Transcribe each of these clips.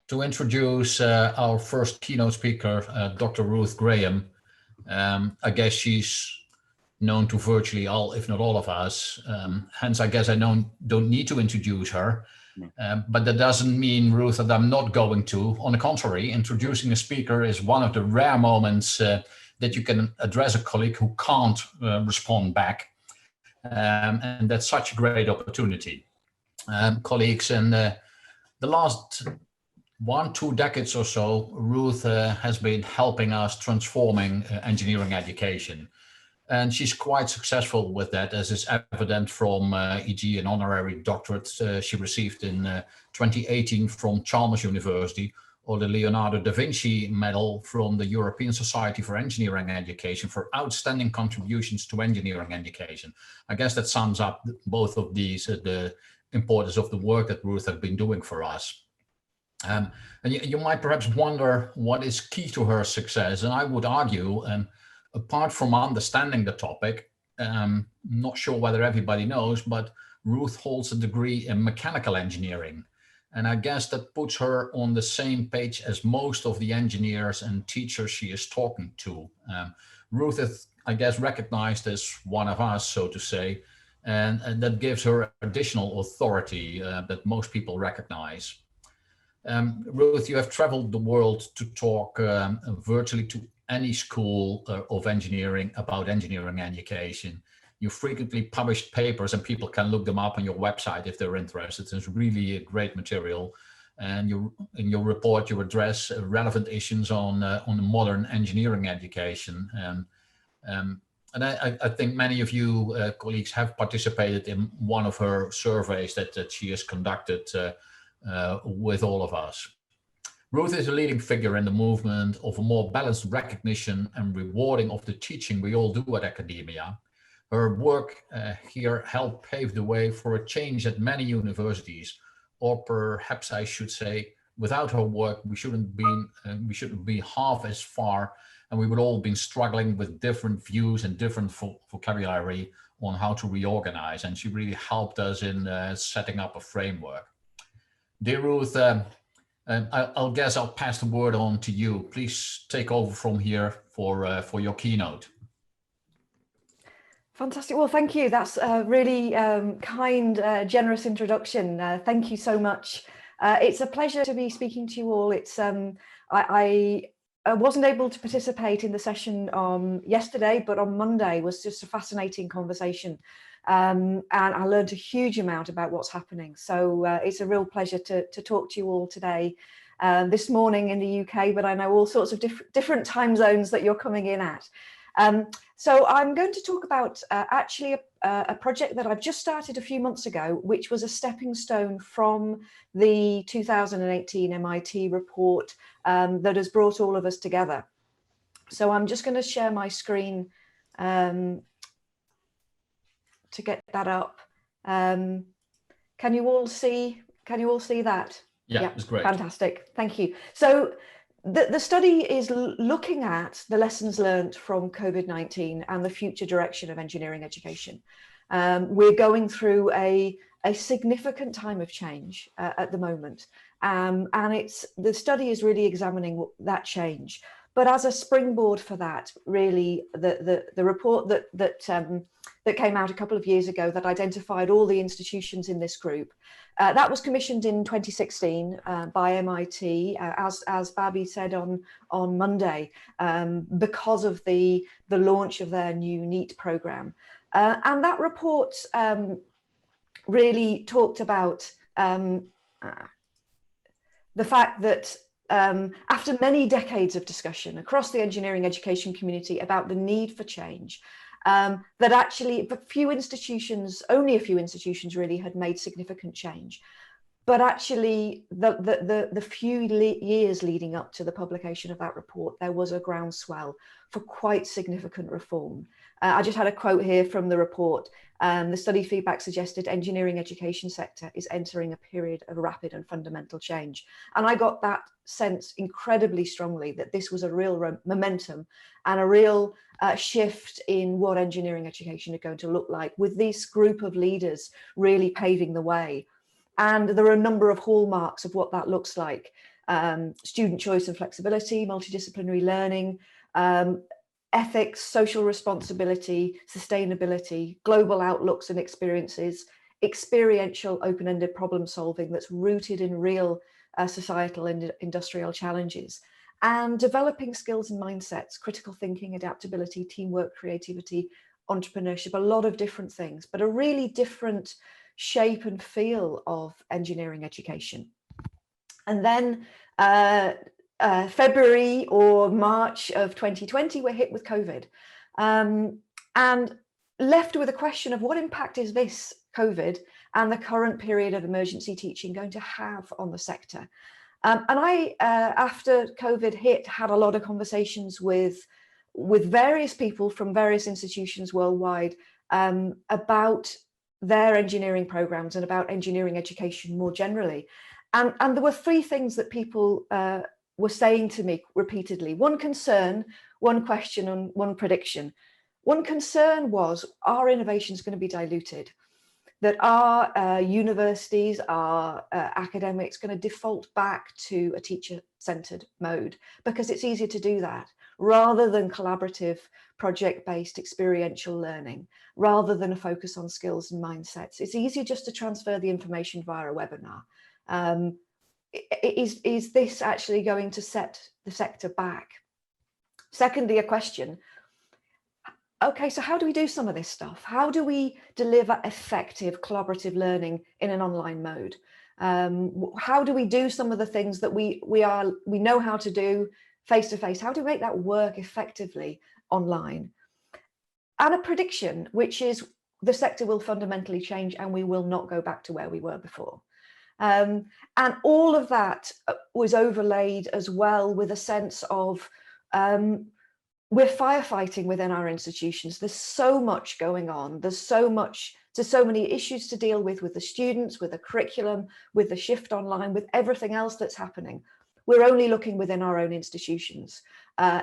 to introduce our first keynote speaker, Dr. Ruth Graham. I guess she's known to virtually all, if not all of us. Hence, I guess I don't need to introduce her. But that doesn't mean, Ruth, that I'm not going to. On the contrary, introducing a speaker is one of the rare moments that you can address a colleague who can't respond back. And that's such a great opportunity. Colleagues, in the last 1-2 decades or so, Ruth has been helping us transforming engineering education. And she's quite successful with that, as is evident from e.g. an honorary doctorate she received in 2018 from Chalmers University, or the Leonardo da Vinci Medal from the European Society for Engineering Education for outstanding contributions to engineering education. I guess that sums up both of these, the importance of the work that Ruth has been doing for us. And you might perhaps wonder what is key to her success. And I would argue, apart from understanding the topic, not sure whether everybody knows, but Ruth holds a degree in mechanical engineering. And I guess that puts her on the same page as most of the engineers and teachers she is talking to. Ruth is, I guess, recognized as one of us, so to say, and that gives her additional authority that most people recognize. Ruth, you have traveled the world to talk virtually to any school of engineering about engineering education. You frequently published papers, and people can look them up on your website if they're interested. It's really a great material. And in your report, you address relevant issues on modern engineering education. And I think many of you colleagues have participated in one of her surveys that she has conducted with all of us. Ruth is a leading figure in the movement of a more balanced recognition and rewarding of the teaching we all do at academia. Her work here helped pave the way for a change at many universities, or perhaps I should say, without her work, we shouldn't be half as far, and we would all been struggling with different views and different vocabulary on how to reorganize. And she really helped us in setting up a framework. Dear Ruth, I'll guess I'll pass the word on to you. Please take over from here for your keynote. Fantastic. Well, thank you. That's a really kind, generous introduction. Thank you so much. It's a pleasure to be speaking to you all. It's I wasn't able to participate in the session yesterday, but on Monday was just a fascinating conversation. And I learned a huge amount about what's happening. So it's a real pleasure to talk to you all today, this morning in the UK, but I know all sorts of different time zones that you're coming in at. So I'm going to talk about actually a project that I've just started a few months ago, which was a stepping stone from the 2018 MIT report that has brought all of us together. So I'm just going to share my screen to get that up. Can you all see that? Yeah, it's great. Fantastic. Thank you. So the study is looking at the lessons learned from COVID-19 and the future direction of engineering education. We're going through a significant time of change at the moment. And the study is really examining that change. But as a springboard for that, really, the report that came out a couple of years ago that identified all the institutions in this group, that was commissioned in 2016 by MIT, as Babi said on Monday, because of the launch of their new NEET program. And that report really talked about the fact that after many decades of discussion across the engineering education community about the need for change, that actually only a few institutions really had made significant change. But actually, the few years leading up to the publication of that report, there was a groundswell for quite significant reform. I just had a quote here from the report. The study feedback suggested engineering education sector is entering a period of rapid and fundamental change. And I got that sense incredibly strongly that this was a real momentum and a real shift in what engineering education is going to look like, with this group of leaders really paving the way. And there are a number of hallmarks of what that looks like. student choice and flexibility, multidisciplinary learning, ethics, social responsibility, sustainability, global outlooks and experiences, experiential open-ended problem solving that's rooted in real societal and industrial challenges, and developing skills and mindsets, critical thinking, adaptability, teamwork, creativity, entrepreneurship, a lot of different things, but a really different shape and feel of engineering education. And then February or March of 2020, we're hit with COVID, and left with a question of what impact is this COVID and the current period of emergency teaching going to have on the sector. And I, after COVID hit, had a lot of conversations with various people from various institutions worldwide about their engineering programs and about engineering education more generally. And there were three things that people were saying to me repeatedly: one concern, one question, and one prediction. One concern was, are innovations going to be diluted? That our universities, our academics going to default back to a teacher-centered mode because it's easier to do that rather than collaborative, project-based experiential learning, rather than a focus on skills and mindsets. It's easier just to transfer the information via a webinar. Is this actually going to set the sector back? Secondly, a question. Okay, so how do we do some of this stuff? How do we deliver effective collaborative learning in an online mode? How do we do some of the things that we know how to do face-to-face? How do we make that work effectively online? And a prediction, which is the sector will fundamentally change and we will not go back to where we were before. And all of that was overlaid as well with a sense of we're firefighting within our institutions. There's so much going on. There's so many issues to deal with the students, with the curriculum, with the shift online, with everything else that's happening. We're only looking within our own institutions.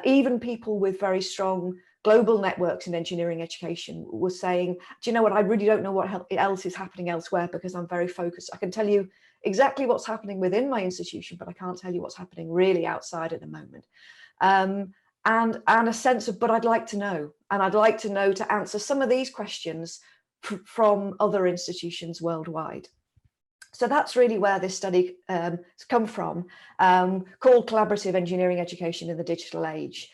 Even people with very strong global networks in engineering education were saying, do you know what, I really don't know what else is happening elsewhere because I'm very focused. I can tell you exactly what's happening within my institution, but I can't tell you what's happening really outside at the moment. And a sense of, but I'd like to know, and I'd like to know to answer some of these questions from other institutions worldwide. So that's really where this study has come from, called Collaborative Engineering Education in the Digital Age,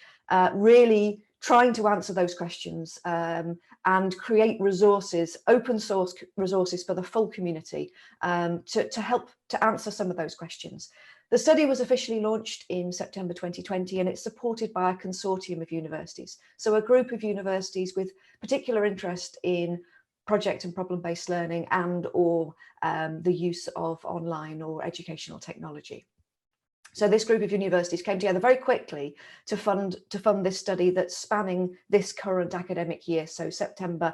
really trying to answer those questions and create resources, open source resources for the full community to help to answer some of those questions. The study was officially launched in September 2020, and it's supported by a consortium of universities. So a group of universities with particular interest in project and problem-based learning and or the use of online or educational technology. So this group of universities came together very quickly to fund this study that's spanning this current academic year, so September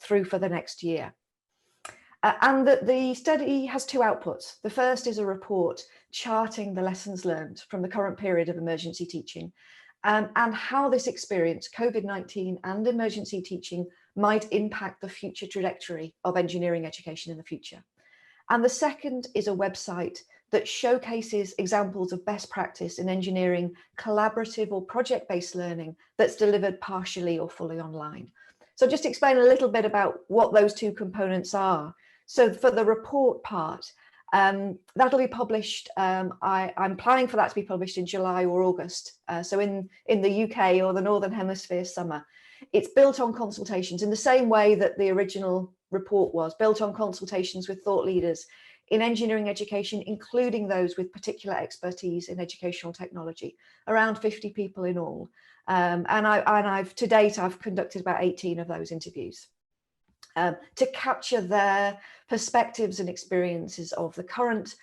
through for the next year. And the study has two outputs. The first is a report charting the lessons learned from the current period of emergency teaching and how this experience, COVID-19 and emergency teaching, might impact the future trajectory of engineering education in the future. And the second is a website that showcases examples of best practice in engineering collaborative or project-based learning that's delivered partially or fully online. So just explain a little bit about what those two components are. So for the report part, that'll be published, I'm planning for that to be published in July or August. So in the UK or the Northern Hemisphere summer. It's built on consultations in the same way that the original report was, built on consultations with thought leaders in engineering education, including those with particular expertise in educational technology, around 50 people in all. And to date, I've conducted about 18 of those interviews to capture their perspectives and experiences of the current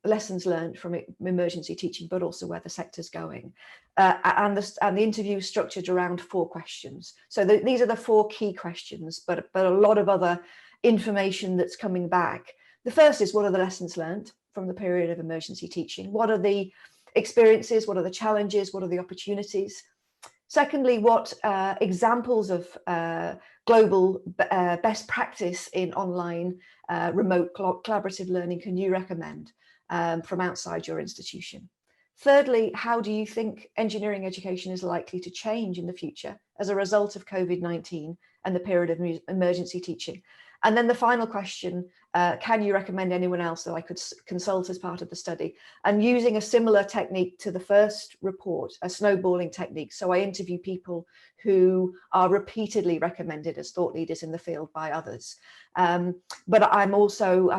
lessons learned from emergency teaching, but also where the sector's going. And the interview is structured around 4 questions. So these are the 4 key questions, but a lot of other information that's coming back. The first is, what are the lessons learned from the period of emergency teaching? What are the experiences? What are the challenges? What are the opportunities? Secondly, what examples of global best practice in online remote collaborative learning can you recommend? from outside your institution? Thirdly, how do you think engineering education is likely to change in the future as a result of COVID-19 and the period of emergency teaching? And then the final question, can you recommend anyone else that I could consult as part of the study? And using a similar technique to the first report, a snowballing technique. So I interview people who are repeatedly recommended as thought leaders in the field by others. But I've also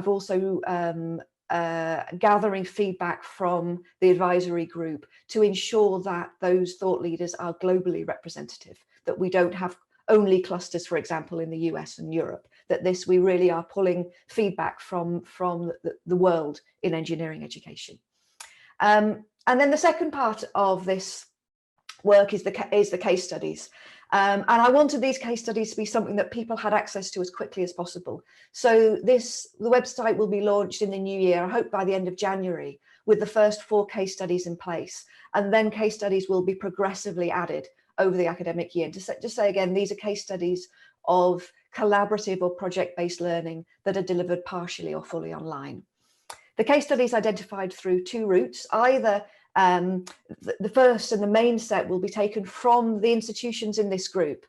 gathering feedback from the advisory group to ensure that those thought leaders are globally representative, that we don't have only clusters, for example, in the US and Europe, that we really are pulling feedback from the world in engineering education. And then the second part of this work is the case studies. And I wanted these case studies to be something that people had access to as quickly as possible. So the website will be launched in the new year, I hope by the end of January, with the first 4 case studies in place. And then case studies will be progressively added over the academic year. Just say again, these are case studies of collaborative or project-based learning that are delivered partially or fully online. The case studies identified through 2 routes, either the first and the main set will be taken from the institutions in this group,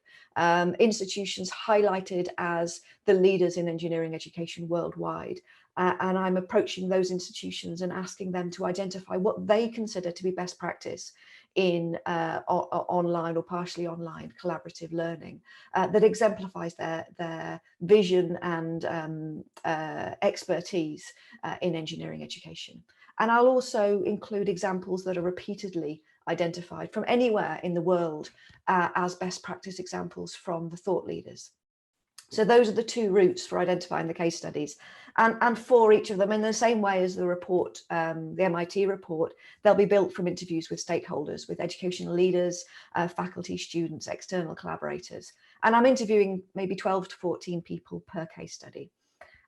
institutions highlighted as the leaders in engineering education worldwide. And I'm approaching those institutions and asking them to identify what they consider to be best practice in online or partially online collaborative learning that exemplifies their vision and expertise in engineering education. And I'll also include examples that are repeatedly identified from anywhere in the world as best practice examples from the thought leaders. So those are the 2 routes for identifying the case studies. And for each of them, in the same way as the report, the MIT report, they'll be built from interviews with stakeholders, with educational leaders, faculty, students, external collaborators. And I'm interviewing maybe 12 to 14 people per case study.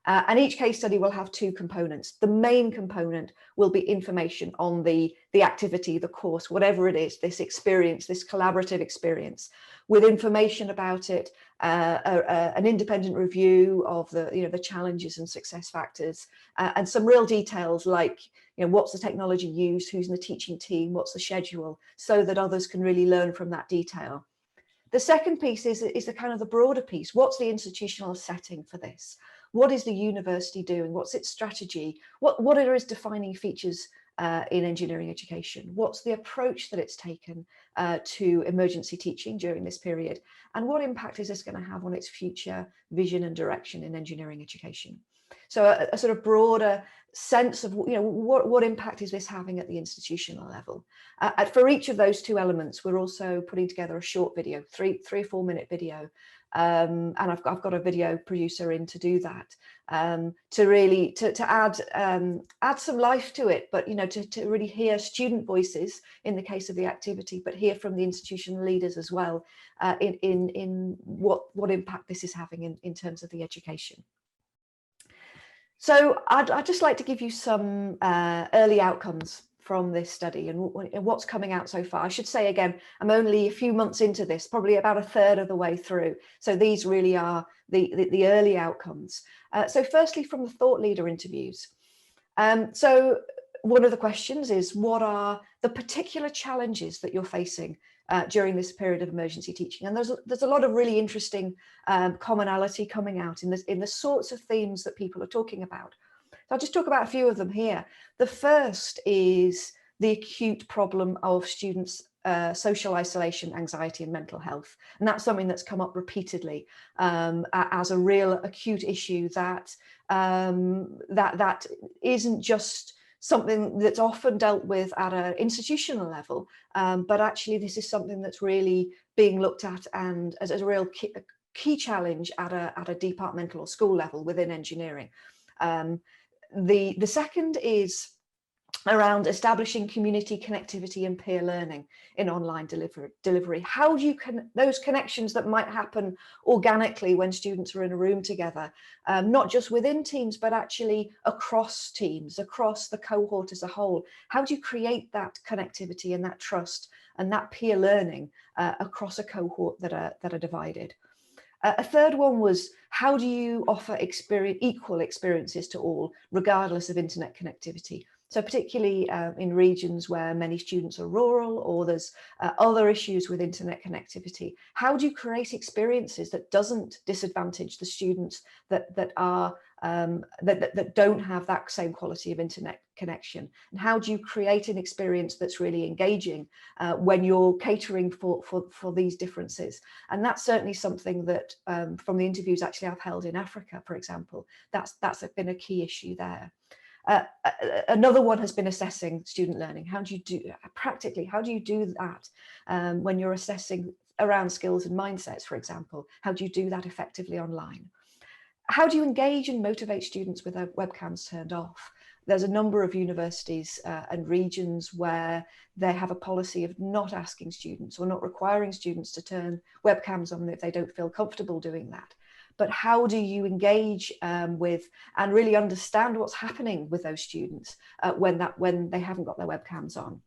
And each case study will have 2 components. The main component will be information on the activity, the course, whatever it is, this experience, this collaborative experience, with information about it, an independent review of the challenges and success factors, and some real details like, what's the technology used, who's in the teaching team, what's the schedule, so that others can really learn from that detail. The second piece is the kind of the broader piece. What's the institutional setting for this? What is the university doing? What's its strategy? What are its defining features in engineering education? What's the approach that it's taken to emergency teaching during this period? And what impact is this going to have on its future vision and direction in engineering education? So a sort of broader sense of, what impact is this having at the institutional level? For each of those 2 elements, we're also putting together a short video, 3 or 4 minute video. And I've got a video producer in to do that, to really to add some life to it, but to really hear student voices in the case of the activity, but hear from the institutional leaders as well in what impact this is having in terms of the education. So I'd just like to give you some early outcomes from this study and what's coming out so far. I should say again, I'm only a few months into this, probably about 1/3 of the way through. So these really are the early outcomes. So firstly, from the thought leader interviews. So one of the questions is, what are the particular challenges that you're facing during this period of emergency teaching? And there's a lot of really interesting commonality coming out in the sorts of themes that people are talking about. So I'll just talk about a few of them here. The first is the acute problem of students' social isolation, anxiety, and mental health. And that's something that's come up repeatedly as a real acute issue that isn't just something that's often dealt with at an institutional level, but actually this is something that's really being looked at and as a real key challenge at a departmental or school level within engineering. The second is around establishing community connectivity and peer learning in online delivery. How do you those connections that might happen organically when students are in a room together, not just within teams, but actually across teams, across the cohort as a whole? How do you create that connectivity and that trust and that peer learning across a cohort that are divided? A third one was, how do you offer equal experiences to all, regardless of internet connectivity? So particularly in regions where many students are rural, or there's other issues with internet connectivity, how do you create experiences that doesn't disadvantage the students that don't have that same quality of internet connection? And how do you create an experience that's really engaging when you're catering for these differences? And that's certainly something that from the interviews actually I've held in Africa, for example, that's been a key issue there. Another one has been assessing student learning. How do you do practically? How do you do that when you're assessing around skills and mindsets, for example? How do you do that effectively online? How do you engage and motivate students with their webcams turned off? There's a number of universities and regions where they have a policy of not asking students or not requiring students to turn webcams on if they don't feel comfortable doing that. But how do you engage with and really understand what's happening with those students when they haven't got their webcams on?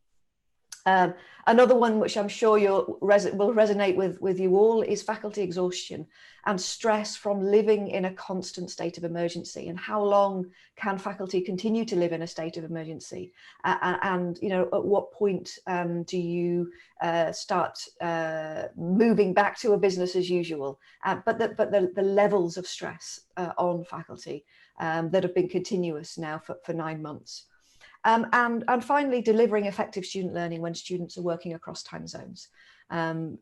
Another one which I'm sure will resonate with you all is faculty exhaustion and stress from living in a constant state of emergency. And how long can faculty continue to live in a state of emergency? And you know, at what point do you start moving back to a business as usual? But the levels of stress on faculty that have been continuous now for 9 months. And finally, delivering effective student learning when students are working across time zones.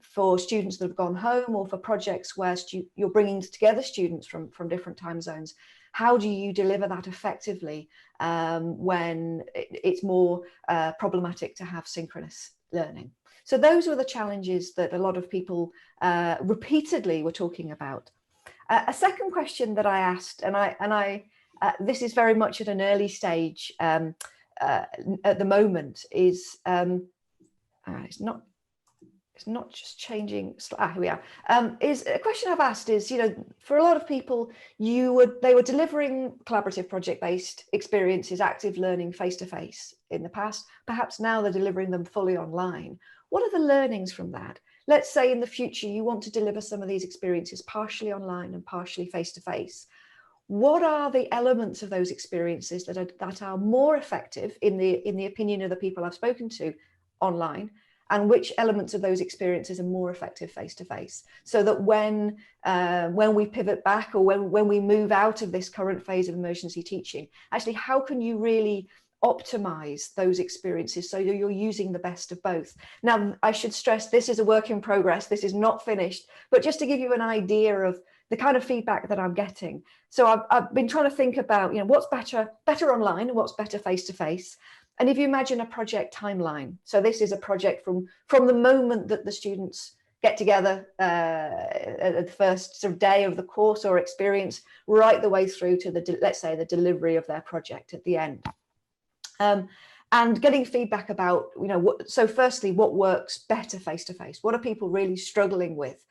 For students that have gone home, or for projects where you're bringing together students from different time zones, how do you deliver that effectively when it's more problematic to have synchronous learning? So those were the challenges that a lot of people repeatedly were talking about. A second question that I asked, and this is very much at an early stage at the moment, is it's not just changing. Here we are. Is a question I've asked is, you know, for a lot of people, they were delivering collaborative project-based experiences, active learning face-to-face in the past. Perhaps now they're delivering them fully online. What are the learnings from that? Let's say in the future you want to deliver some of these experiences partially online and partially face-to-face. What are the elements of those experiences that are more effective in the opinion of the people I've spoken to online, and which elements of those experiences are more effective face-to-face, so that when we pivot back, or when we move out of this current phase of emergency teaching, actually how can you really optimize those experiences so you're using the best of both? Now, I should stress, this is a work in progress. This is not finished, but just to give you an idea of the kind of feedback that I'm getting. So I've been trying to think about, you know, what's better online and what's better face-to-face. And if you imagine a project timeline, so this is a project from the moment that the students get together at the first sort of day of the course or experience, right the way through to let's say the delivery of their project at the end. And getting feedback about, you know, so firstly, what works better face-to-face? What are people really struggling with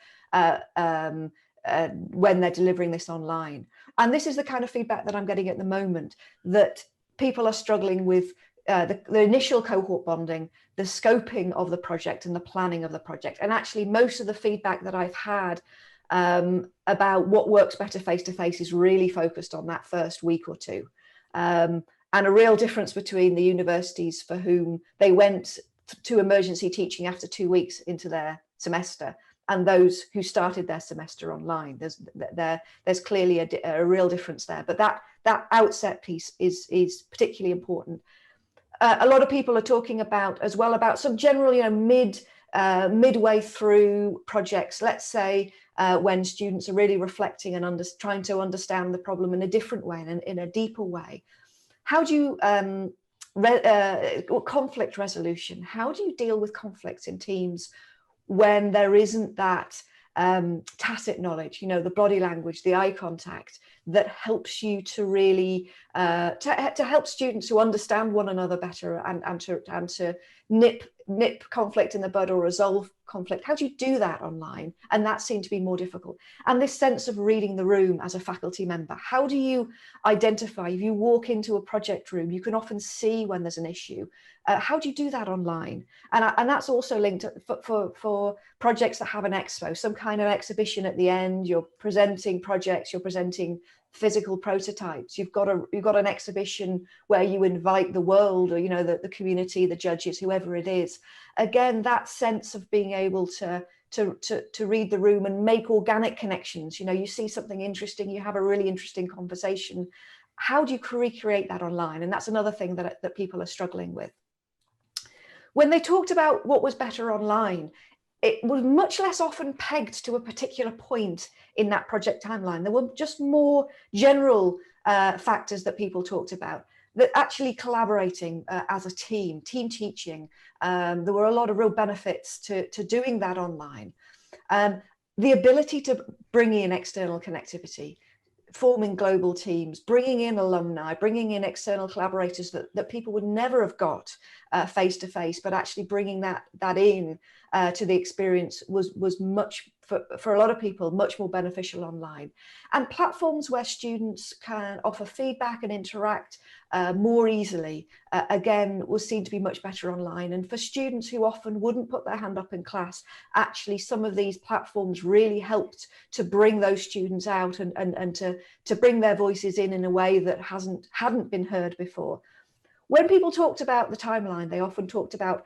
when they're delivering this online? And this is the kind of feedback that I'm getting at the moment, that people are struggling with the initial cohort bonding, the scoping of the project and the planning of the project. And actually most of the feedback that I've had about what works better face-to-face is really focused on that first week or two. And a real difference between the universities for whom they went to emergency teaching after 2 weeks into their semester, and those who started their semester online. There's clearly a real difference there, but that outset piece is particularly important. A lot of people are talking about as well about some general, you know, midway through projects, let's say when students are really reflecting and trying to understand the problem in a different way and in a deeper way. How do you conflict resolution? How do you deal with conflicts in teams when there isn't that tacit knowledge, you know, the body language, the eye contact that helps you to really to help students to understand one another better and to nip conflict in the bud or resolve conflict? How do you do that online? And that seemed to be more difficult. And this sense of reading the room as a faculty member, how do you identify, if you walk into a project room, you can often see when there's an issue. How do you do that online? And that's also linked for projects that have an expo, some kind of exhibition at the end. You're presenting projects, you're presenting physical prototypes. You've got an exhibition where you invite the world, or the community, the judges, whoever it is. Again, that sense of being able to read the room and make organic connections. You see something interesting, you have a really interesting conversation. How do you recreate that online? And that's another thing that people are struggling with. When they talked about what was better online, it was much less often pegged to a particular point in that project timeline. There were just more general factors that people talked about, that actually collaborating as a team teaching. There were a lot of real benefits to doing that online. The ability to bring in external connectivity, forming global teams, bringing in alumni, bringing in external collaborators that people would never have got face to face, but actually bringing that in to the experience was much, for a lot of people, much more beneficial online. And platforms where students can offer feedback and interact more easily, again, was seen to be much better online. And for students who often wouldn't put their hand up in class, actually some of these platforms really helped to bring those students out and to bring their voices in a way that hadn't been heard before. When people talked about the timeline, they often talked about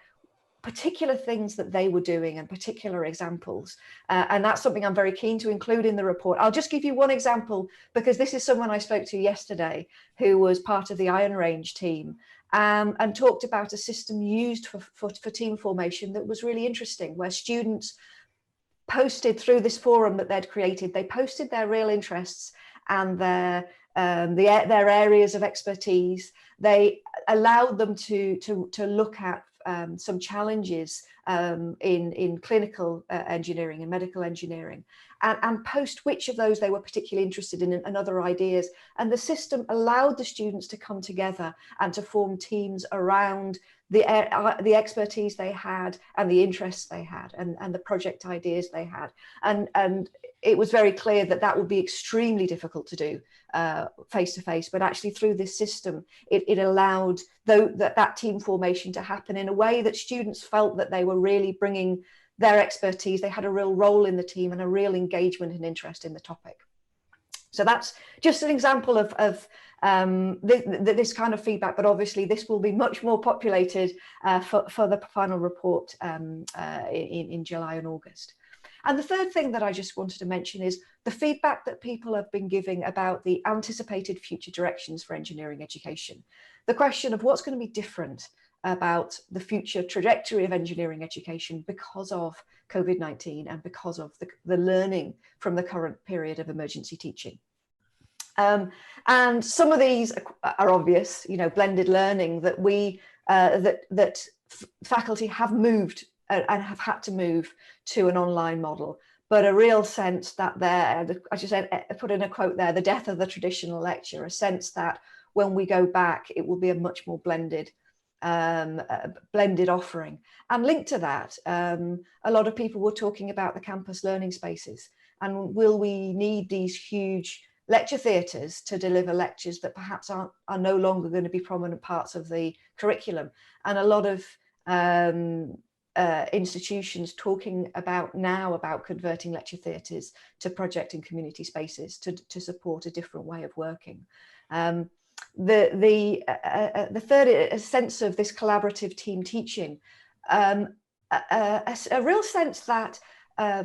particular things that they were doing and particular examples. And that's something I'm very keen to include in the report. I'll just give you one example, because this is someone I spoke to yesterday who was part of the Iron Range team, and talked about a system used for team formation that was really interesting, where students posted through this forum that they'd created, they posted their real interests and their areas of expertise. They allowed them to look at some challenges in clinical engineering and medical engineering, and post which of those they were particularly interested in and other ideas. And the system allowed the students to come together and to form teams around the expertise they had and the interests they had and the project ideas they had. And it was very clear that would be extremely difficult to do face to face, but actually through this system, it allowed that team formation to happen in a way that students felt that they were really bringing their expertise. They had a real role in the team and a real engagement and interest in the topic. So that's just an example of this kind of feedback, but obviously this will be much more populated for the final report in July and August. And the third thing that I just wanted to mention is the feedback that people have been giving about the anticipated future directions for engineering education. The question of what's going to be different about the future trajectory of engineering education because of COVID-19 and because of the learning from the current period of emergency teaching. And some of these are obvious, blended learning, that that faculty have moved and have had to move to an online model, but a real sense that as you said, I put in a quote there, the death of the traditional lecture, a sense that when we go back, it will be a much more blended offering. And linked to that, a lot of people were talking about the campus learning spaces, and will we need these huge lecture theatres to deliver lectures that perhaps are no longer going to be prominent parts of the curriculum. And a lot of institutions talking about converting lecture theatres to project and community spaces to support a different way of working. The third sense of this collaborative team teaching, a real sense that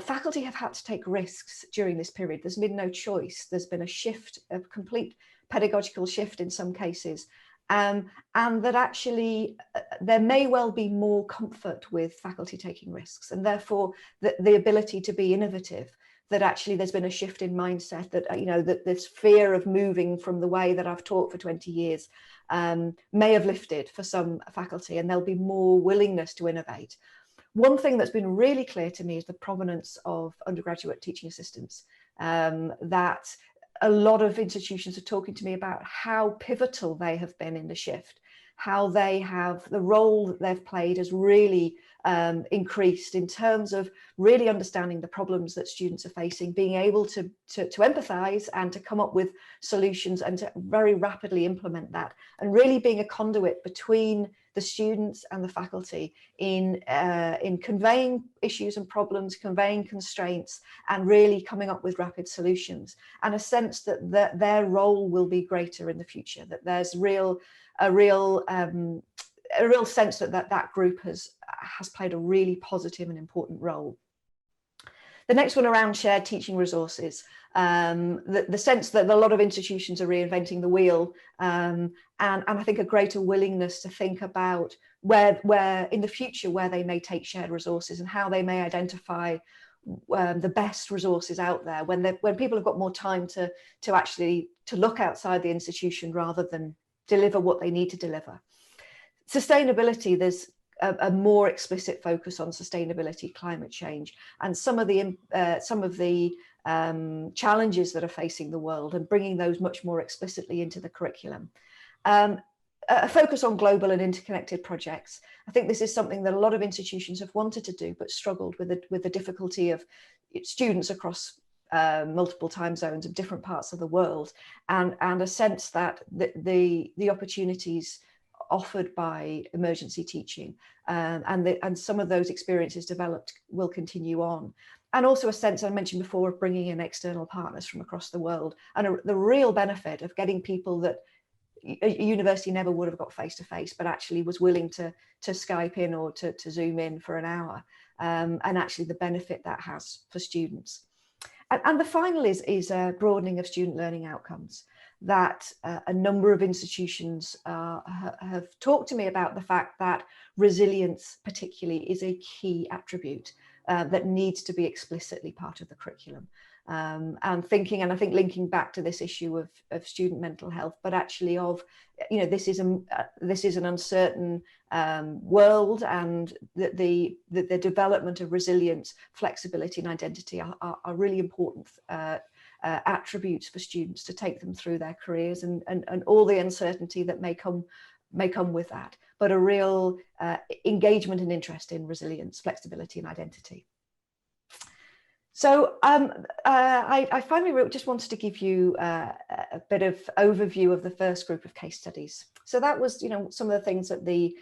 faculty have had to take risks during this period. There's been no choice. There's been a complete pedagogical shift in some cases. And that actually there may well be more comfort with faculty taking risks, and therefore the ability to be innovative, that actually there's been a shift in mindset, that that this fear of moving from the way that I've taught for 20 years may have lifted for some faculty, and there'll be more willingness to innovate. One thing that's been really clear to me is the prominence of undergraduate teaching assistants, that a lot of institutions are talking to me about how pivotal they have been in the shift. how the role that they've played has really increased in terms of really understanding the problems that students are facing, being able to empathize and to come up with solutions and to very rapidly implement that, and really being a conduit between the students and the faculty in conveying issues and problems, conveying constraints, and really coming up with rapid solutions, and a sense that their role will be greater in the future, that there's a real sense that group has played a really positive and important role. The next one around shared teaching resources, the sense that a lot of institutions are reinventing the wheel, and I think a greater willingness to think about where in the future where they may take shared resources and how they may identify the best resources out there when people have got more time to actually look outside the institution rather than deliver what they need to deliver. Sustainability, there's a more explicit focus on sustainability, climate change, and some of the challenges that are facing the world, and bringing those much more explicitly into the curriculum. A focus on global and interconnected projects. I think this is something that a lot of institutions have wanted to do, but struggled with the difficulty of students across multiple time zones of different parts of the world, and a sense that the opportunities offered by emergency teaching and some of those experiences developed will continue on. And also a sense I mentioned before of bringing in external partners from across the world, and the real benefit of getting people that a university never would have got face to face, but actually was willing to Skype in or to Zoom in for an hour, and actually the benefit that has for students. And the final is a broadening of student learning outcomes, that a number of institutions have talked to me about the fact that resilience particularly is a key attribute that needs to be explicitly part of the curriculum. And I think linking back to this issue of student mental health, but actually of, this is an uncertain world, and the development of resilience, flexibility and identity are really important attributes for students to take them through their careers, and all the uncertainty that may come with that, but a real engagement and interest in resilience, flexibility and identity. So I finally just wanted to give you a bit of overview of the first group of case studies. So that was, some of the things that the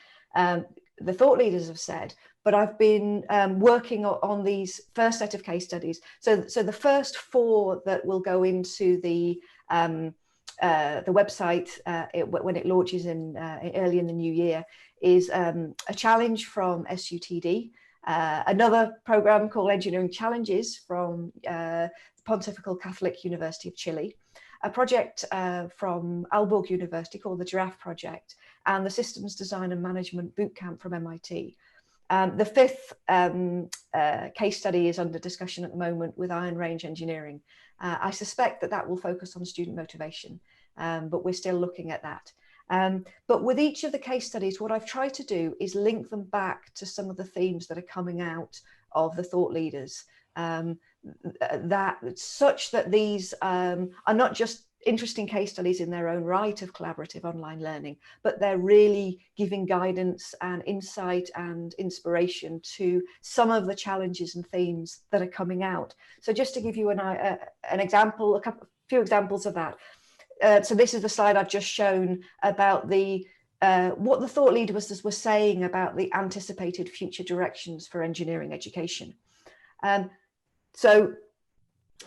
thought leaders have said, but I've been working on these first set of case studies. So the first 4 that will go into the website when it launches early in the new year is a challenge from SUTD. Another program called Engineering Challenges from Pontifical Catholic University of Chile, a project from Aalborg University called the Giraffe Project, and the Systems Design and Management Bootcamp from MIT. The 5th case study is under discussion at the moment with Iron Range Engineering. I suspect that will focus on student motivation, but we're still looking at that. But with each of the case studies, what I've tried to do is link them back to some of the themes that are coming out of the thought leaders, such that these are not just interesting case studies in their own right of collaborative online learning, but they're really giving guidance and insight and inspiration to some of the challenges and themes that are coming out. So just to give you an example, a few examples of that. So this is the slide I've just shown about what the thought leaders were saying about the anticipated future directions for engineering education. So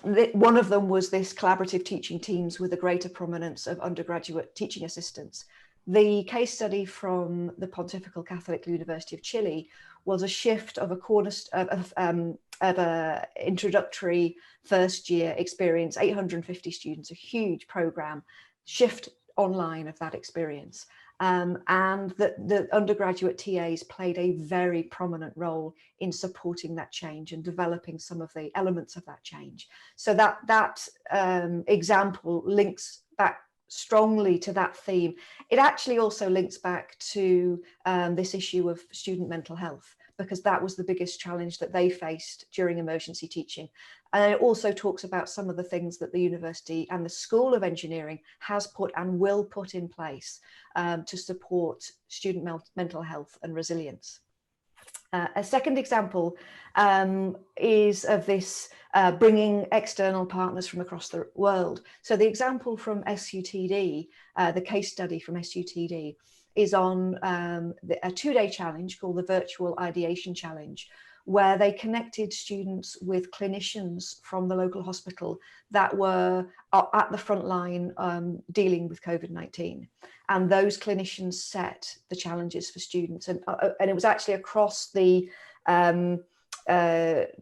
one of them was this collaborative teaching teams with a greater prominence of undergraduate teaching assistants. The case study from the Pontifical Catholic University of Chile was a shift of a introductory first year experience, 850 students, a huge program, shift online of that experience. And the undergraduate TAs played a very prominent role in supporting that change and developing some of the elements of that change. So that example links back strongly to that theme. It actually also links back to this issue of student mental health, because that was the biggest challenge that they faced during emergency teaching. And it also talks about some of the things that the university and the School of Engineering has put and will put in place to support student mental health and resilience. A second example is of this bringing external partners from across the world. So the example from SUTD, the case study from SUTD, is on a 2-day challenge called the Virtual Ideation Challenge, where they connected students with clinicians from the local hospital that were at the front line dealing with COVID-19. And those clinicians set the challenges for students. And it was actually across the sort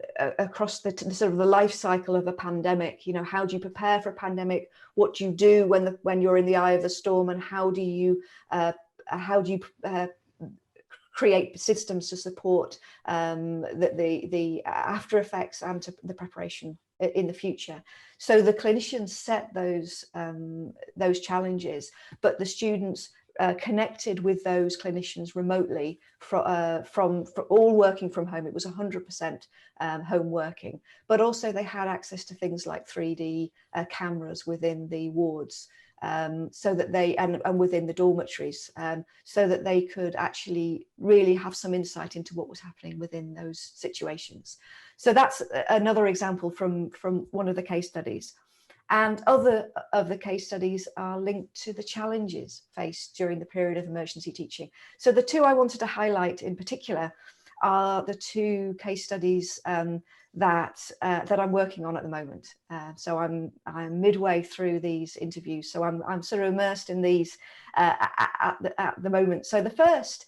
of the life cycle of a pandemic. You know, how do you prepare for a pandemic? What do you do when you're in the eye of the storm? And how do you create systems to support the after effects and to the preparation in the future? So the clinicians set those challenges, but the students connected with those clinicians remotely from all working from home. It was 100% home working, but also they had access to things like 3D cameras within the wards, so that they and within the dormitories, so that they could actually really have some insight into what was happening within those situations. So that's another example from one of the case studies. And other of the case studies are linked to the challenges faced during the period of emergency teaching. So the two I wanted to highlight in particular are the two case studies that I'm working on at the moment. So I'm midway through these interviews, so I'm sort of immersed in these at the moment. So the first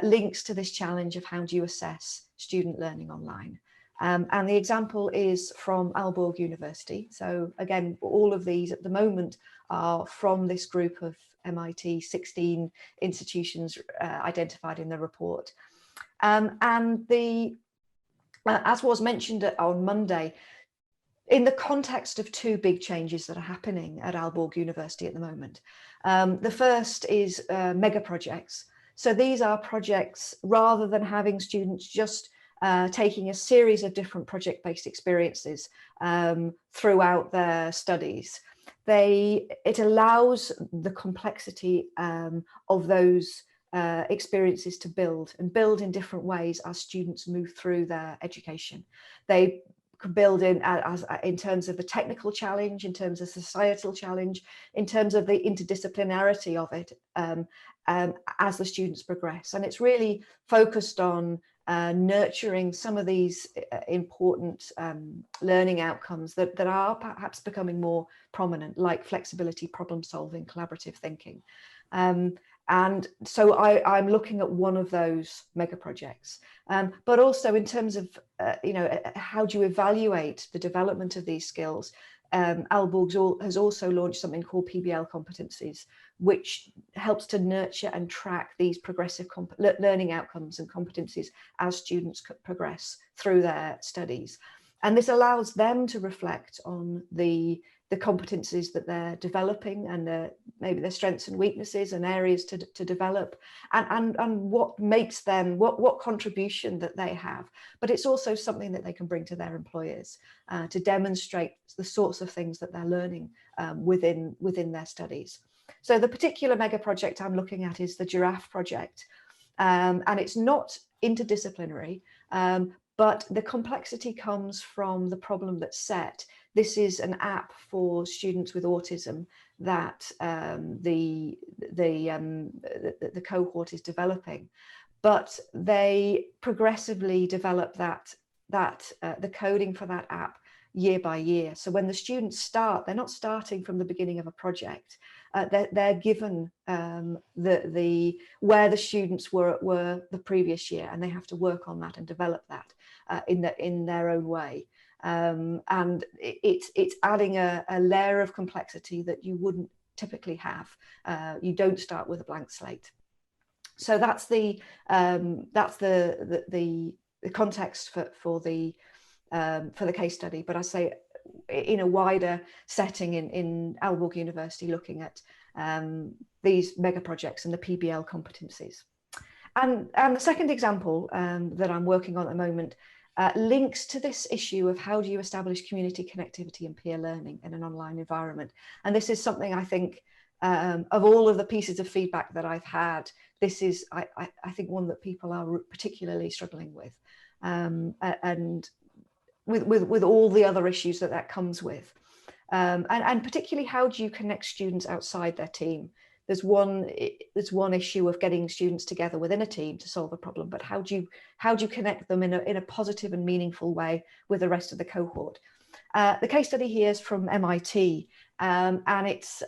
links to this challenge of how do you assess student learning online. And the example is from Aalborg University. So again, all of these at the moment are from this group of MIT 16 institutions identified in the report. And as was mentioned on Monday, in the context of two big changes that are happening at Aalborg University at the moment. The first is mega projects. So these are projects, rather than having students just taking a series of different project-based experiences throughout their studies. It allows the complexity of those experiences to build in different ways as students move through their education. They could build in terms of the technical challenge, in terms of societal challenge, in terms of the interdisciplinarity of it as the students progress. And it's really focused on nurturing some of these important learning outcomes that are perhaps becoming more prominent, like flexibility, problem solving, collaborative thinking. And so I'm looking at one of those mega projects, but also in terms of, how do you evaluate the development of these skills? Aalborg has also launched something called Pbl Competencies, which helps to nurture and track these progressive learning outcomes and competencies as students progress through their studies. And this allows them to reflect on the competencies that they're developing and maybe their strengths and weaknesses and areas to develop, and what makes them, what contribution that they have. But it's also something that they can bring to their employers to demonstrate the sorts of things that they're learning within their studies. So the particular mega project I'm looking at is the Giraffe Project, and it's not interdisciplinary, but the complexity comes from the problem that's set. This is an app for students with autism that the cohort is developing, but they progressively develop the coding for that app year by year. So when the students start, they're not starting from the beginning of a project. They're given where the students were the previous year, and they have to work on that and develop that in their own way. And it's adding a layer of complexity that you wouldn't typically have. You don't start with a blank slate. So that's the context for the case study. But I say in a wider setting in Aalborg University, looking at these mega projects and the Pbl competencies. And the second example that I'm working on at the moment links to this issue of how do you establish community connectivity and peer learning in an online environment. And this is something I think of all of the pieces of feedback that I've had, this is, I think, one that people are particularly struggling with, and with all the other issues that comes with. And particularly, how do you connect students outside their team? There's one issue of getting students together within a team to solve a problem, but how do you connect them in a positive and meaningful way with the rest of the cohort? The case study here is from MIT, and it's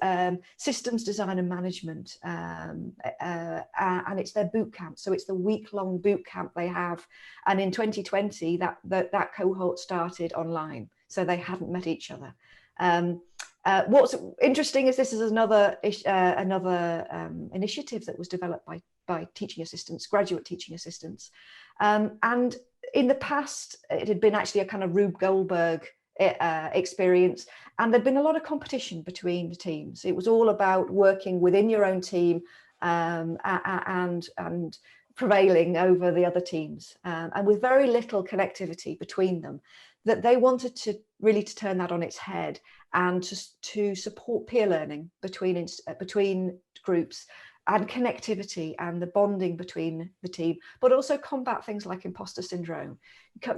systems design and management, and it's their boot camp. So it's the week-long boot camp they have, and in 2020 that cohort started online, so they hadn't met each other. What's interesting is this is another initiative that was developed by teaching assistants, graduate teaching assistants, and in the past it had been actually a kind of Rube Goldberg experience, and there'd been a lot of competition between the teams. It was all about working within your own team and prevailing over the other teams, and with very little connectivity between them. That they wanted to really turn that on its head and to support peer learning between groups and connectivity and the bonding between the team, but also combat things like imposter syndrome.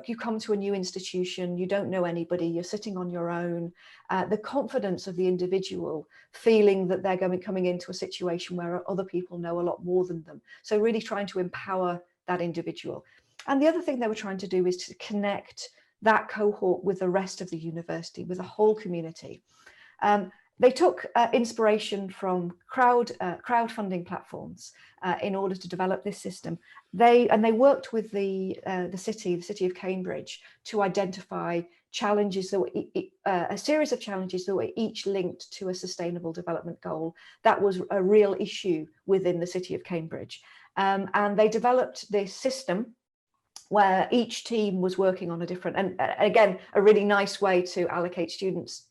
You come to a new institution, you don't know anybody, you're sitting on your own. The confidence of the individual, feeling that they're coming into a situation where other people know a lot more than them. So really trying to empower that individual. And the other thing they were trying to do is to connect that cohort with the rest of the university, with the whole community. They took inspiration from crowdfunding platforms in order to develop this system. They worked with the city of Cambridge, to identify challenges that were a series of challenges that were each linked to a sustainable development goal that was a real issue within the city of Cambridge. And they developed this system where each team was working on a different, and again, a really nice way to allocate students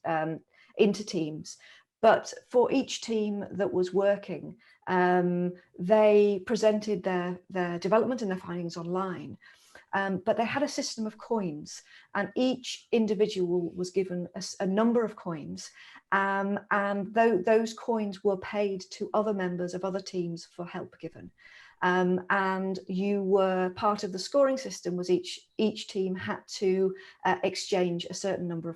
into teams. But for each team that was working, they presented their development and their findings online. But they had a system of coins, and each individual was given a number of coins, and those coins were paid to other members of other teams for help given. And you were part of the scoring system. Was each team had to exchange a certain number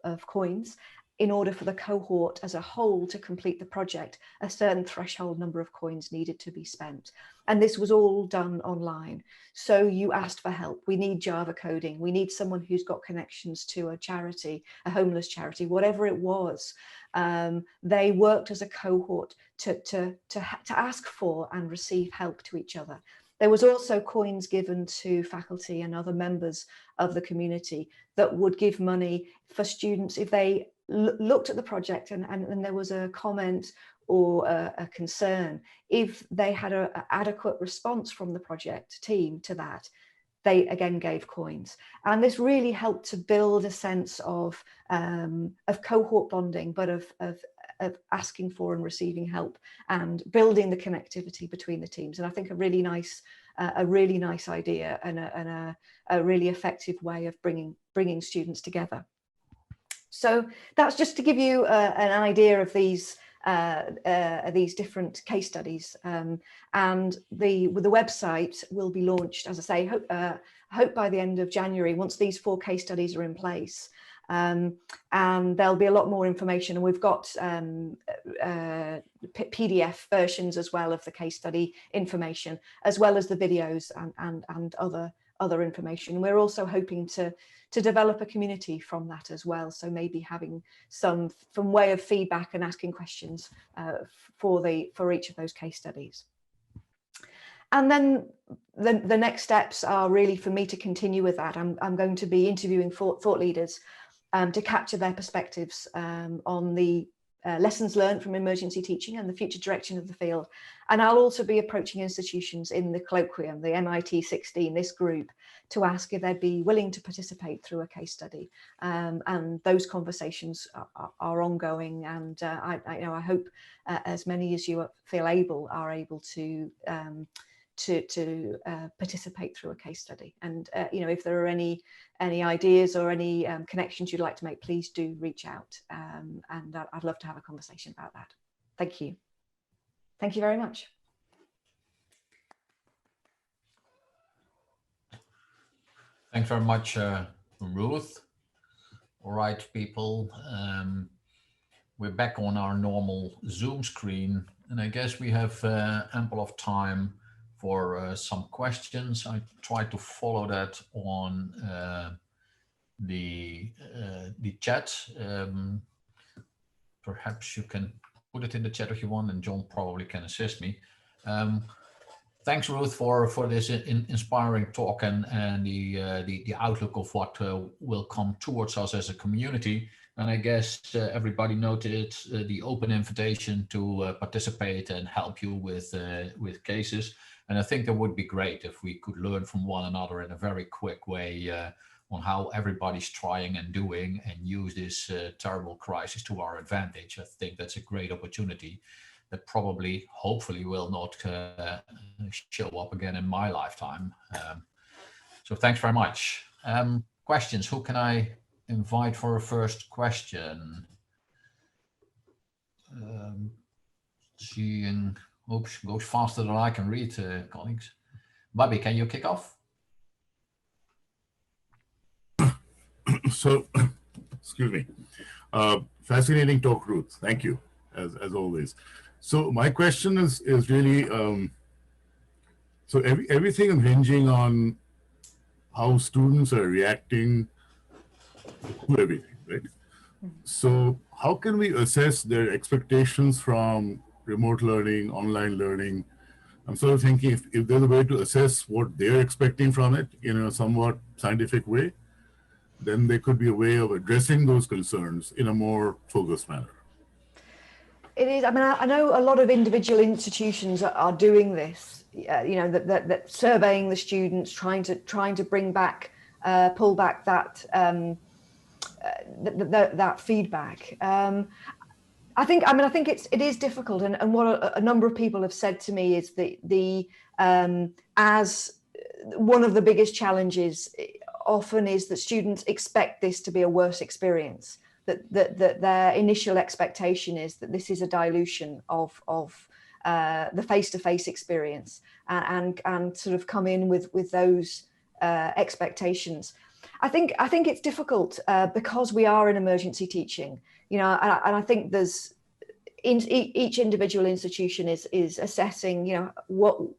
of coins in order for the cohort as a whole to complete the project. A certain threshold number of coins needed to be spent, and this was all done online. So you asked for help. We need Java coding, we need someone who's got connections to a charity, a homeless charity, whatever it was. They worked as a cohort to ask for and receive help to each other. There was also coins given to faculty and other members of the community that would give money for students if they looked at the project and there was a comment or a concern. If they had an adequate response from the project team to that, they again gave coins. And this really helped to build a sense of cohort bonding, but of asking for and receiving help and building the connectivity between the teams. And I think a really nice idea and a really effective way of bringing students together. So that's just to give you an idea of these different case studies, and the website will be launched, as I say, hope by the end of January, once these 4 case studies are in place. And there'll be a lot more information, and we've got PDF versions as well of the case study information, as well as the videos and other information. We're also hoping to develop a community from that as well, so maybe having some way of feedback and asking questions for each of those case studies. And then the next steps are really for me to continue with that. I'm going to be interviewing thought leaders to capture their perspectives on the lessons learned from emergency teaching and the future direction of the field. And I'll also be approaching institutions in the colloquium, the MIT 16, this group, to ask if they'd be willing to participate through a case study. And those conversations are ongoing, and I hope as many as you feel able are able to to participate through a case study. And if there are any ideas or any connections you'd like to make, please do reach out, and I'd love to have a conversation about that. Thank you. Thank you very much. Thanks very much, Ruth. All right, people. We're back on our normal Zoom screen, and I guess we have ample of time for some questions. I tried to follow that on the chat. Perhaps you can put it in the chat if you want, and John probably can assist me. Thanks, Ruth, for this inspiring talk and the outlook of what will come towards us as a community. And I guess everybody noted the open invitation to participate and help you with cases. And I think that would be great if we could learn from one another in a very quick way on how everybody's trying and doing, and use this terrible crisis to our advantage. I think that's a great opportunity that probably, hopefully, will not show up again in my lifetime. So thanks very much. Questions? Who can I invite for a first question? Seeing, oops, goes faster than I can read, colleagues. Bobby, can you kick off? So, excuse me. Fascinating talk, Ruth. Thank you, as always. So my question is really, so everything is hinging on how students are reacting to everything, right? So how can we assess their expectations from remote learning, online learning? I'm sort of thinking if there's a way to assess what they're expecting from it in a somewhat scientific way, then there could be a way of addressing those concerns in a more focused manner. It is. I mean, I know a lot of individual institutions are doing this. That surveying the students, trying to bring back, pull back that that feedback. I think it is difficult, and what a number of people have said to me is as one of the biggest challenges often is that students expect this to be a worse experience. That their initial expectation is that this is a dilution of the face-to-face experience, and sort of come in with those expectations. I think it's difficult because we are in emergency teaching, and I think there's each individual institution is assessing,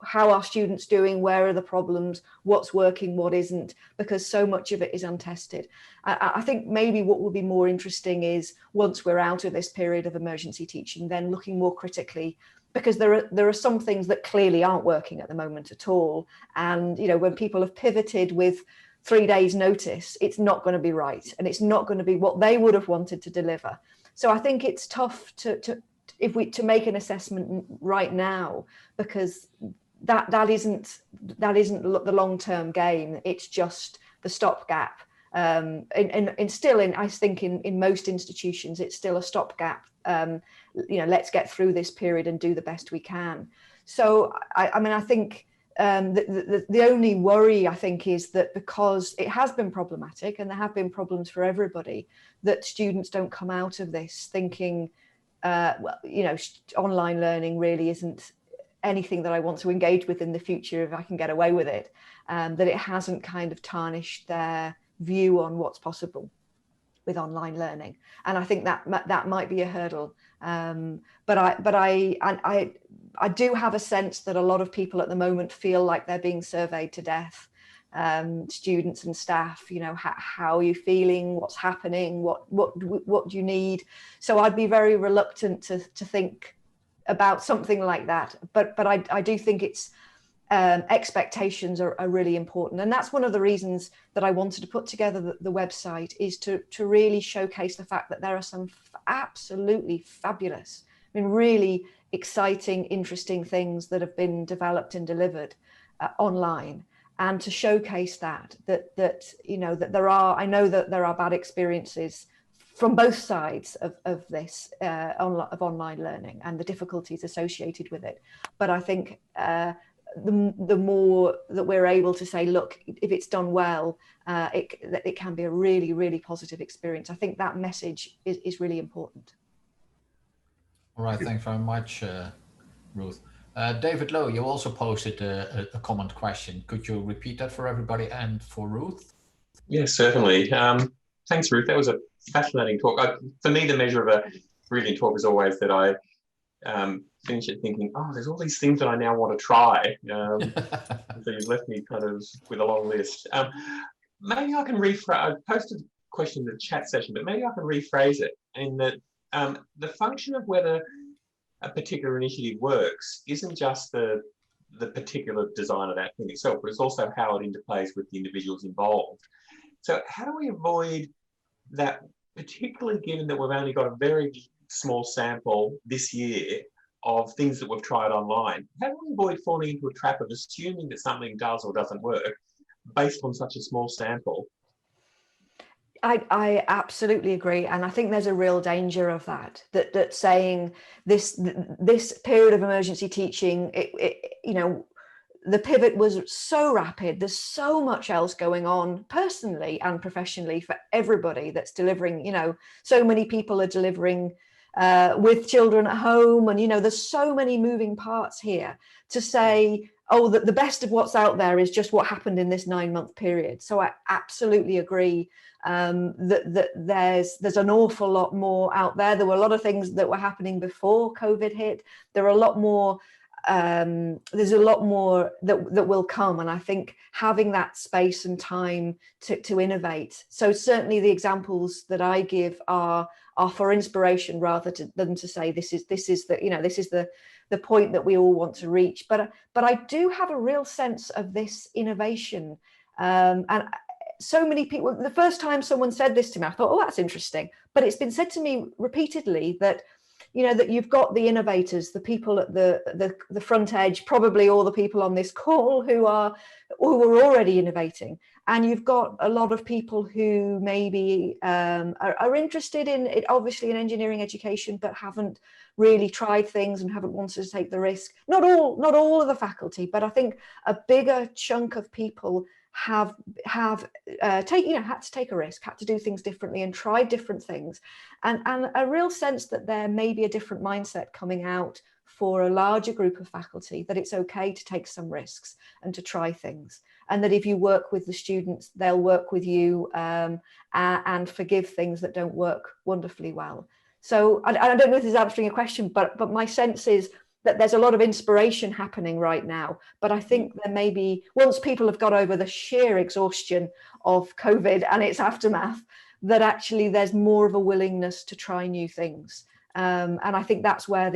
how are students doing, where are the problems, what's working, what isn't, because so much of it is untested. I think maybe what will be more interesting is once we're out of this period of emergency teaching, then looking more critically, because there are some things that clearly aren't working at the moment at all. And, when people have pivoted with 3 days notice, it's not going to be right. And it's not going to be what they would have wanted to deliver. So I think it's tough to make an assessment right now, because that isn't the long-term game. It's just the stopgap. And I think in most institutions, it's still a stopgap. Let's get through this period and do the best we can. So I think the only worry, I think, is that because it has been problematic and there have been problems for everybody, that students don't come out of this thinking, online learning really isn't anything that I want to engage with in the future if I can get away with it, that it hasn't kind of tarnished their view on what's possible with online learning. And I think that might be a hurdle. But I do have a sense that a lot of people at the moment feel like they're being surveyed to death. Students and staff, how are you feeling, what's happening, what do you need? So I'd be very reluctant to think about something like that, but I do think it's expectations are really important, and that's one of the reasons that I wanted to put together the website, is to really showcase the fact that there are some absolutely fabulous, really exciting, interesting things that have been developed and delivered online. And to showcase that there are, I know that there are bad experiences from both sides of this of online learning and the difficulties associated with it. But I think the more that we're able to say, look, if it's done well, it can be a really, really positive experience. I think that message is really important. All right, thanks very much, Ruth. David Lowe, you also posted a comment question. Could you repeat that for everybody and for Ruth? Yes, certainly. Thanks, Ruth. That was a fascinating talk. For me, the measure of a brilliant talk is always that I finish it thinking, oh, there's all these things that I now want to try. So you've left me kind of with a long list. Maybe I can rephrase. I posted a question in the chat session, but maybe I can rephrase it in that the function of whether a particular initiative works isn't just the particular design of that thing itself, but it's also how it interplays with the individuals involved. So how do we avoid that, particularly given that we've only got a very small sample this year of things that we've tried online? How do we avoid falling into a trap of assuming that something does or doesn't work based on such a small sample? I absolutely agree, and I think there's a real danger of that saying this period of emergency teaching, you know, the pivot was so rapid. There's so much else going on personally and professionally for everybody that's delivering. You know, so many people are delivering with children at home, and you know, there's so many moving parts here to say, oh, that the best of what's out there is just what happened in this 9-month period. So I absolutely agree that there's an awful lot more out there. There were a lot of things that were happening before COVID hit. There are a lot more. There's a lot more that will come, and I think having that space and time to innovate. So certainly the examples that I give are for inspiration rather than to say this is the point that we all want to reach. But I do have a real sense of this innovation, and so many people. The first time someone said this to me, I thought, oh, that's interesting. But it's been said to me repeatedly that, you know, that you've got the innovators, the people at the front edge, probably all the people on this call who are already innovating, and you've got a lot of people who maybe are interested in it, obviously in engineering education, but haven't really tried things and haven't wanted to take the risk. Not all of the faculty, but I think a bigger chunk of people have had to take a risk, had to do things differently and try different things, and a real sense that there may be a different mindset coming out for a larger group of faculty, that it's okay to take some risks and to try things, and that if you work with the students, they'll work with you and forgive things that don't work wonderfully well. So I don't know if this is answering your question, but my sense is that there's a lot of inspiration happening right now. But I think there may be, once people have got over the sheer exhaustion of COVID and its aftermath, that actually there's more of a willingness to try new things. And I think that's where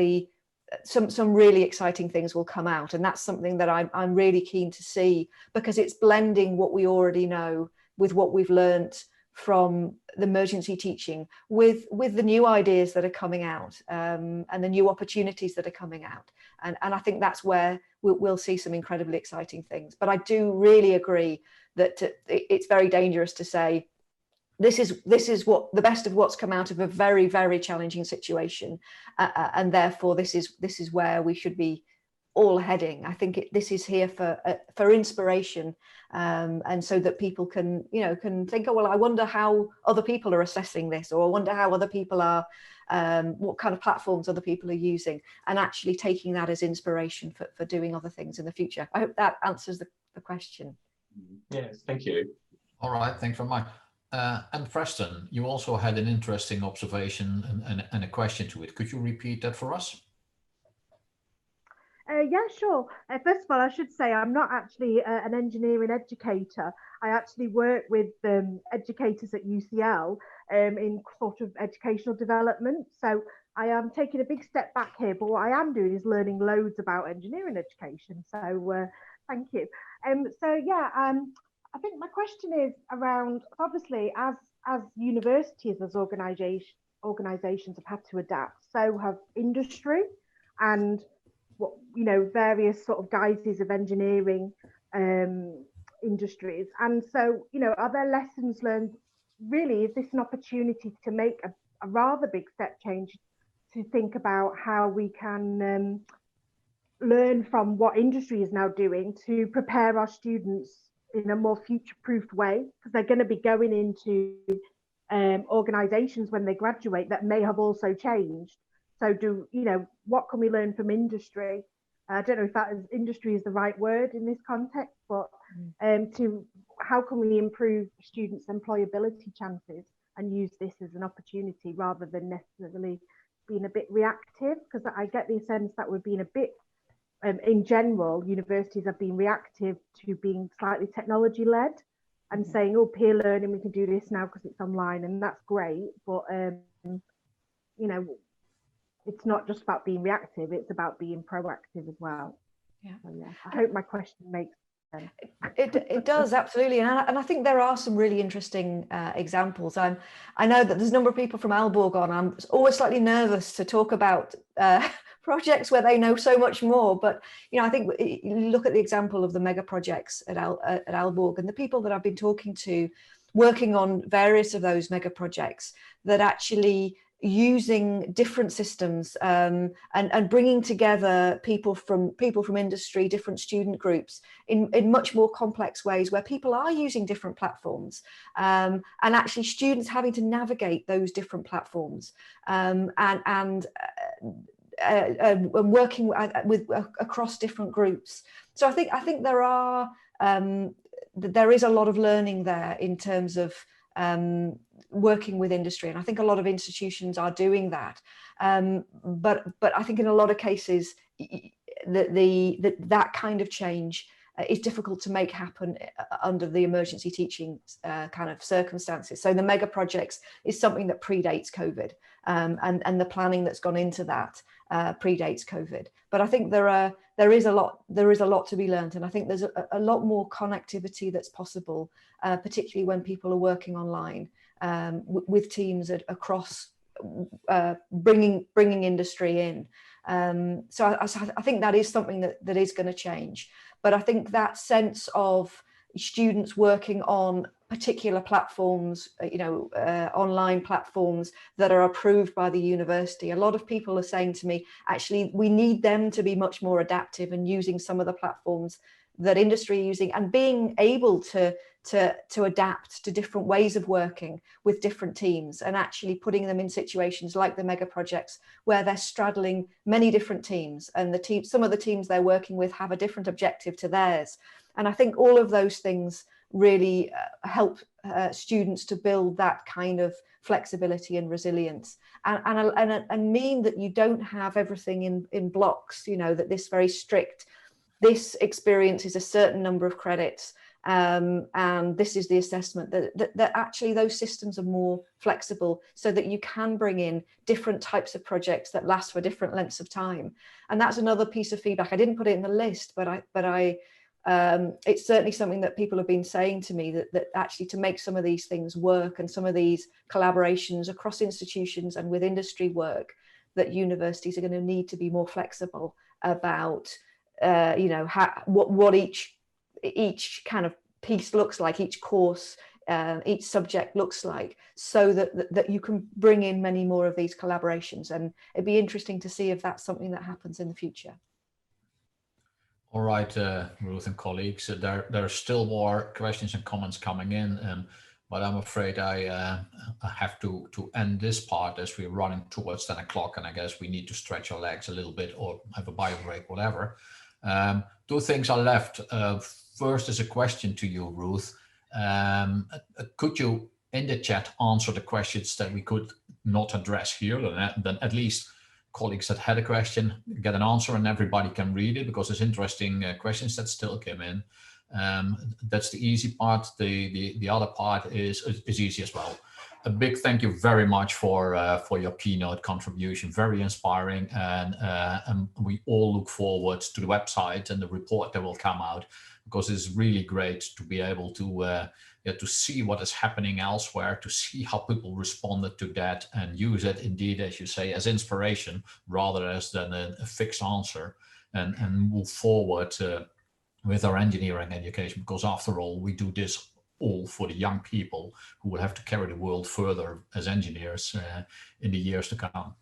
some really exciting things will come out. And that's something that I'm really keen to see, because it's blending what we already know with what we've learned from the emergency teaching with the new ideas that are coming out, and the new opportunities that are coming out. And I think that's where we'll see some incredibly exciting things. But I do really agree that it's very dangerous to say, this is what the best of what's come out of a very, very challenging situation. And therefore this is where we should be all heading. I think this is here for inspiration, and so that people can think, oh, well, I wonder how other people are assessing this, or I wonder how other people are, what kind of platforms other people are using, and actually taking that as inspiration for doing other things in the future. I hope that answers the question. Yes, thank you. All right, thanks very much. And Preston, you also had an interesting observation and a question to it. Could you repeat that for us? Yeah, sure. First of all, I should say I'm not actually an engineering educator. I actually work with educators at UCL in sort of educational development. So I am taking a big step back here, but what I am doing is learning loads about engineering education. So thank you. I think my question is around, obviously, as universities, as organizations have had to adapt, so have industry and various sort of guises of engineering industries. And so, are there lessons learned? Really, is this an opportunity to make a rather big step change, to think about how we can learn from what industry is now doing to prepare our students in a more future-proofed way, because they're going to be going into organizations when they graduate that may have also changed. So what can we learn from industry? I don't know if industry is the right word in this context, but how can we improve students' employability chances and use this as an opportunity rather than necessarily being a bit reactive? Because I get the sense that we're being a bit, in general, universities have been reactive to being slightly technology-led and saying, oh, peer learning, we can do this now because it's online, and that's great. But, it's not just about being reactive, it's about being proactive as well. Yeah. So, yeah, I hope my question makes sense. It does, absolutely. And I think there are some really interesting examples. I know that there's a number of people from Aalborg on. I'm always slightly nervous to talk about projects where they know so much more. But, I think you look at the example of the mega projects at Aalborg, and the people that I've been talking to working on various of those mega projects that actually using different systems and bringing together people from industry, different student groups in much more complex ways, where people are using different platforms and actually students having to navigate those different platforms and working with across different groups. So I think there is a lot of learning there in terms of working with industry, and I think a lot of institutions are doing that. But I think in a lot of cases, that kind of change is difficult to make happen under the emergency teaching kind of circumstances. So the mega projects is something that predates COVID, and the planning that's gone into that predates COVID. But I think there is a lot to be learned, and I think there's a lot more connectivity that's possible, particularly when people are working online with teams across bringing industry in. So I think that is something that is going to change. But I think that sense of students working on particular platforms, online platforms that are approved by the university. A lot of people are saying to me, actually, we need them to be much more adaptive and using some of the platforms that industry are using, and being able to adapt to different ways of working with different teams, and actually putting them in situations like the mega projects where they're straddling many different teams, and some of the teams they're working with have a different objective to theirs. And I think all of those things really help students to build that kind of flexibility and resilience, and mean that you don't have everything in blocks, that this experience is a certain number of credits, and this is the assessment, that actually those systems are more flexible, so that you can bring in different types of projects that last for different lengths of time. And that's another piece of feedback. I didn't put it in the list, but it's certainly something that people have been saying to me, that actually to make some of these things work, and some of these collaborations across institutions and with industry work, that universities are going to need to be more flexible about what each kind of piece looks like, each course, each subject looks like, so that you can bring in many more of these collaborations. And it'd be interesting to see if that's something that happens in the future. All right, Ruth and colleagues, there are still more questions and comments coming in, but I'm afraid I have to end this part, as we're running towards 10 o'clock, and I guess we need to stretch our legs a little bit or have a bio break, whatever. Two things are left. First is a question to you, Ruth. Could you, in the chat, answer the questions that we could not address here? Then at least colleagues that had a question get an answer, and everybody can read it, because there's interesting questions that still came in. That's the easy part. The other part is easy as well. A big thank you very much for your keynote contribution. Very inspiring, and we all look forward to the website and the report that will come out, because it's really great to be able to see what is happening elsewhere, to see how people responded to that, and use it indeed, as you say, as inspiration rather than a fixed answer, and move forward with our engineering education, because after all, we do this all for the young people who will have to carry the world further as engineers in the years to come.